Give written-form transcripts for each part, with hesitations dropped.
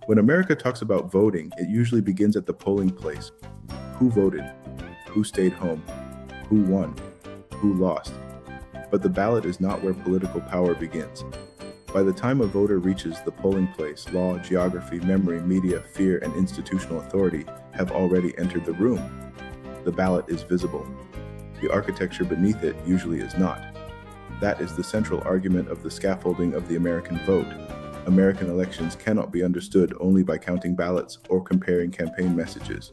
When America talks about voting, it usually begins at the polling place. Who voted? Who stayed home? Who won? Who lost? But the ballot is not where political power begins. By the time a voter reaches the polling place, law, geography, memory, media, fear, and institutional authority have already entered the room. The ballot is visible. The architecture beneath it usually is not. That is the central argument of the scaffolding of the American vote. American elections cannot be understood only by counting ballots or comparing campaign messages.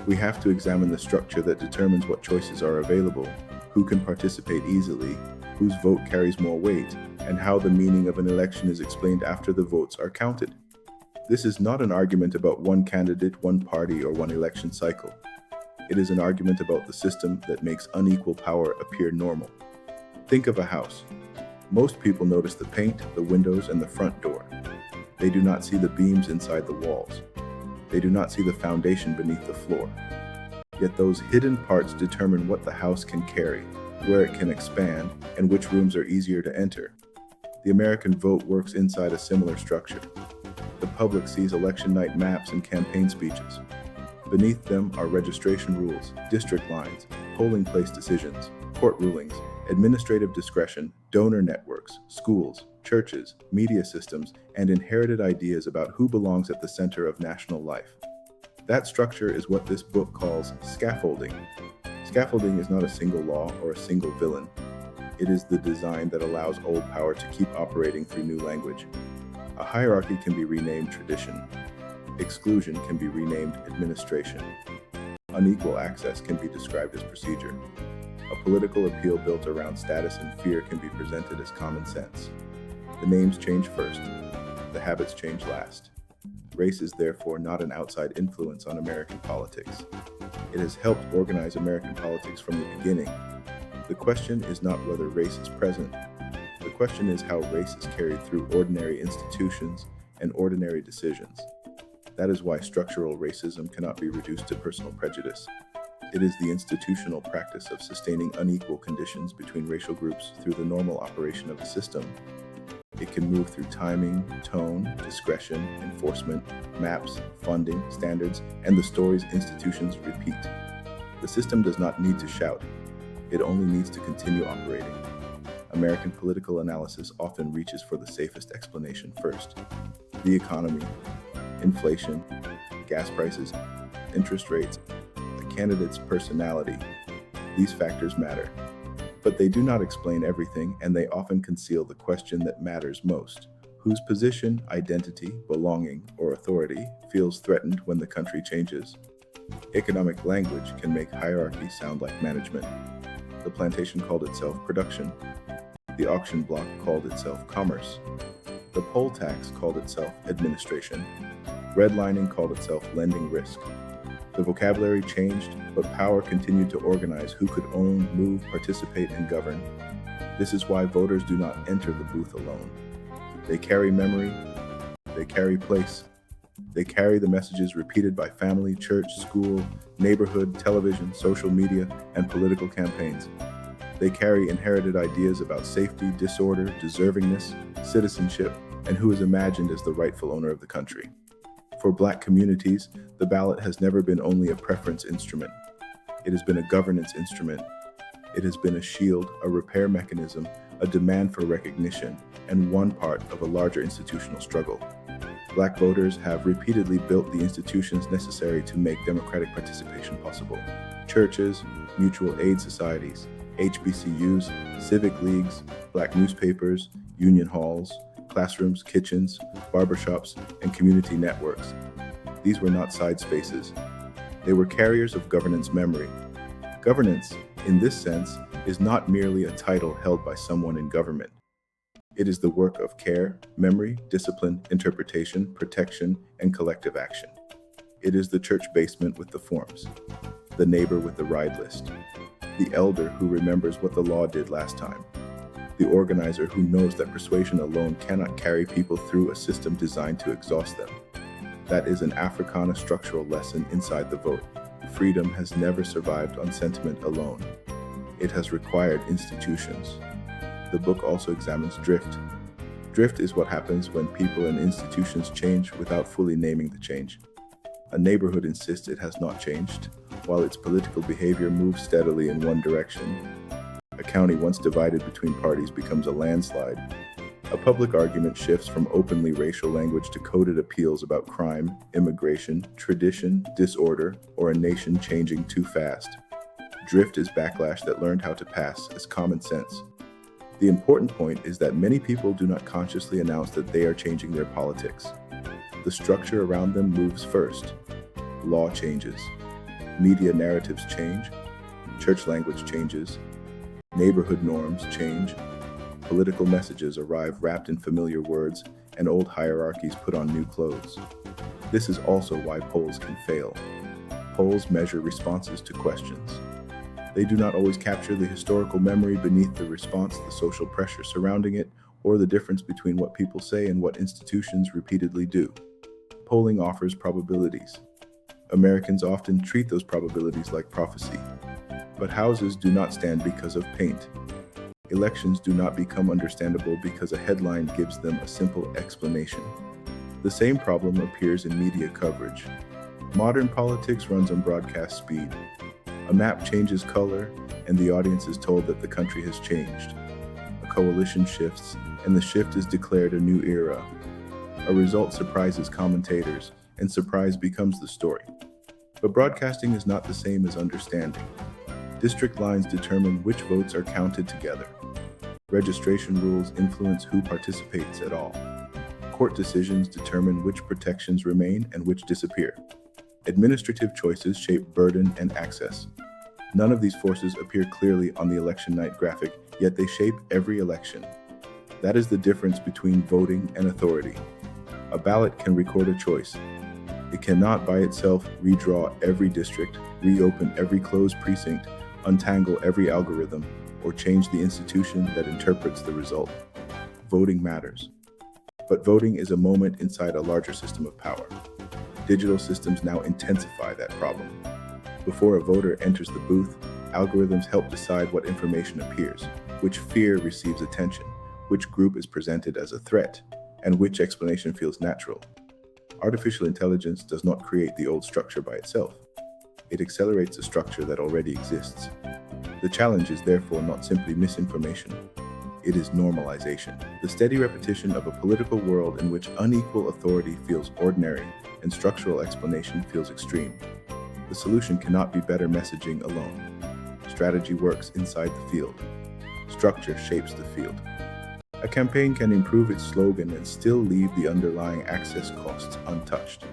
We have to examine the structure that determines what choices are available, who can participate easily, whose vote carries more weight, and how the meaning of an election is explained after the votes are counted. This is not an argument about one candidate, one party, or one election cycle. It is an argument about the system that makes unequal power appear normal. Think of a house. Most people notice the paint, the windows, and the front door. They do not see the beams inside the walls. They do not see the foundation beneath the floor. Yet those hidden parts determine what the house can carry, where it can expand, and which rooms are easier to enter. The American vote works inside a similar structure. The public sees election night maps and campaign speeches. Beneath them are registration rules, district lines, polling place decisions, court rulings, administrative discretion, donor networks, schools, churches, media systems, and inherited ideas about who belongs at the center of national life. That structure is what this book calls scaffolding. Scaffolding is not a single law or a single villain. It is the design that allows old power to keep operating through new language. A hierarchy can be renamed tradition. Exclusion can be renamed administration. Unequal access can be described as procedure. A political appeal built around status and fear can be presented as common sense. The names change first. The habits change last. Race is therefore not an outside influence on American politics. It has helped organize American politics from the beginning. The question is not whether race is present. The question is how race is carried through ordinary institutions and ordinary decisions. That is why structural racism cannot be reduced to personal prejudice. It is the institutional practice of sustaining unequal conditions between racial groups through the normal operation of a system. It can move through timing, tone, discretion, enforcement, maps, funding, standards, and the stories institutions repeat. The system does not need to shout. It only needs to continue operating. American political analysis often reaches for the safest explanation first. The economy, inflation, gas prices, interest rates, a candidate's personality. These factors matter. But they do not explain everything, and they often conceal the question that matters most. Whose position, identity, belonging, or authority feels threatened when the country changes? Economic language can make hierarchy sound like management. The plantation called itself production. The auction block called itself commerce. The poll tax called itself administration. Redlining called itself lending risk. The vocabulary changed, but power continued to organize who could own, move, participate, and govern. This is why voters do not enter the booth alone. They carry memory, they carry place, they carry the messages repeated by family, church, school, neighborhood, television, social media, and political campaigns. They carry inherited ideas about safety, disorder, deservingness, citizenship, and who is imagined as the rightful owner of the country. For Black communities, the ballot has never been only a preference instrument. It has been a governance instrument. It has been a shield, a repair mechanism, a demand for recognition, and one part of a larger institutional struggle. Black voters have repeatedly built the institutions necessary to make democratic participation possible. Churches, mutual aid societies, HBCUs, civic leagues, Black newspapers, union halls, classrooms, kitchens, barbershops, and community networks. These were not side spaces. They were carriers of governance memory. Governance, in this sense, is not merely a title held by someone in government. It is the work of care, memory, discipline, interpretation, protection, and collective action. It is the church basement with the forms, the neighbor with the ride list, the elder who remembers what the law did last time, the organizer who knows that persuasion alone cannot carry people through a system designed to exhaust them. That is an Africana structural lesson inside the vote. Freedom has never survived on sentiment alone. It has required institutions. The book also examines drift Drift is what happens when people and institutions change without fully naming the change. A neighborhood insists it has not changed, while its political behavior moves steadily in one direction. A county once divided between parties becomes a landslide. A public argument shifts from openly racial language to coded appeals about crime, immigration, tradition, disorder, or a nation changing too fast. Drift is backlash that learned how to pass as common sense. The important point is that many people do not consciously announce that they are changing their politics. The structure around them moves first. Law changes. Media narratives change. Church language changes. Neighborhood norms change. Political messages arrive wrapped in familiar words, and old hierarchies put on new clothes. This is also why polls can fail. Polls measure responses to questions. They do not always capture the historical memory beneath the response, the social pressure surrounding it, or the difference between what people say and what institutions repeatedly do. Polling offers probabilities. Americans often treat those probabilities like prophecy. But houses do not stand because of paint. Elections do not become understandable because a headline gives them a simple explanation. The same problem appears in media coverage. Modern politics runs on broadcast speed. A map changes color, and the audience is told that the country has changed. A coalition shifts, and the shift is declared a new era. A result surprises commentators, and surprise becomes the story. But broadcasting is not the same as understanding. District lines determine which votes are counted together. Registration rules influence who participates at all. Court decisions determine which protections remain and which disappear. Administrative choices shape burden and access. None of these forces appear clearly on the election night graphic, yet they shape every election. That is the difference between voting and authority. A ballot can record a choice. It cannot by itself redraw every district, reopen every closed precinct, untangle every algorithm, or change the institution that interprets the result. Voting matters. But voting is a moment inside a larger system of power. Digital systems now intensify that problem. Before a voter enters the booth, algorithms help decide what information appears, which fear receives attention, which group is presented as a threat, and which explanation feels natural. Artificial intelligence does not create the old structure by itself. It accelerates a structure that already exists. The challenge is therefore not simply misinformation. It is normalization, the steady repetition of a political world in which unequal authority feels ordinary and structural explanation feels extreme. The solution cannot be better messaging alone. Strategy works inside the field. Structure shapes the field. A campaign can improve its slogan and still leave the underlying access costs untouched.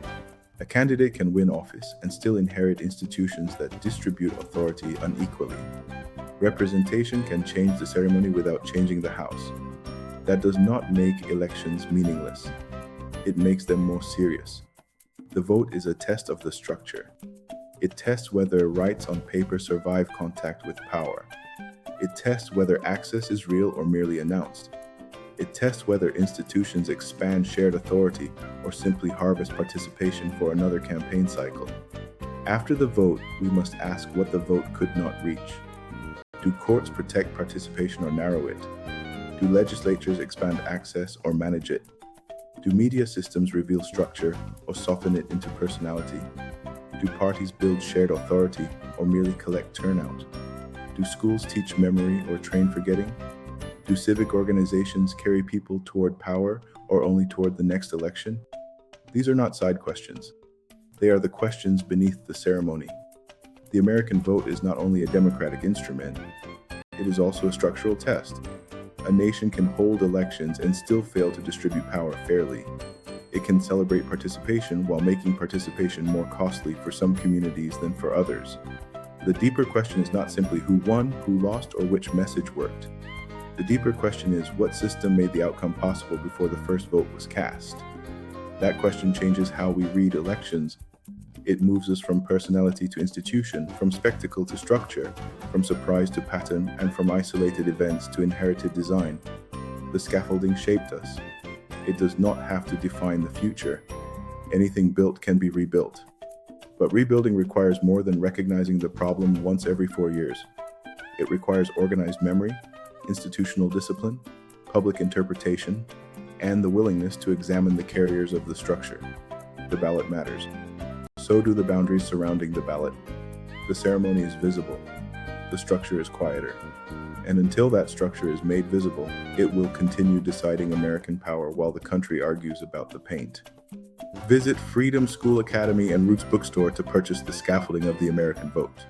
A candidate can win office and still inherit institutions that distribute authority unequally. Representation can change the ceremony without changing the house. That does not make elections meaningless. It makes them more serious. The vote is a test of the structure. It tests whether rights on paper survive contact with power. It tests whether access is real or merely announced. It tests whether institutions expand shared authority or simply harvest participation for another campaign cycle. After the vote, we must ask what the vote could not reach. Do courts protect participation or narrow it? Do legislatures expand access or manage it? Do media systems reveal structure or soften it into personality? Do parties build shared authority or merely collect turnout? Do schools teach memory or train forgetting? Do civic organizations carry people toward power or only toward the next election? These are not side questions. They are the questions beneath the ceremony. The American vote is not only a democratic instrument, it is also a structural test. A nation can hold elections and still fail to distribute power fairly. It can celebrate participation while making participation more costly for some communities than for others. The deeper question is not simply who won, who lost, or which message worked. The deeper question is what system made the outcome possible before the first vote was cast. That question changes how we read elections. It moves us from personality to institution, from spectacle to structure, from surprise to pattern, and from isolated events to inherited design. The scaffolding shaped us. It does not have to define the future. Anything built can be rebuilt. But rebuilding requires more than recognizing the problem once every 4 years. It requires organized memory, institutional discipline, public interpretation, and the willingness to examine the carriers of the structure. The ballot matters. So do the boundaries surrounding the ballot. The ceremony is visible. The structure is quieter. And until that structure is made visible, it will continue deciding American power while the country argues about the paint. Visit Freedom School Academy and Roots Bookstore to purchase The Scaffolding of the American Vote.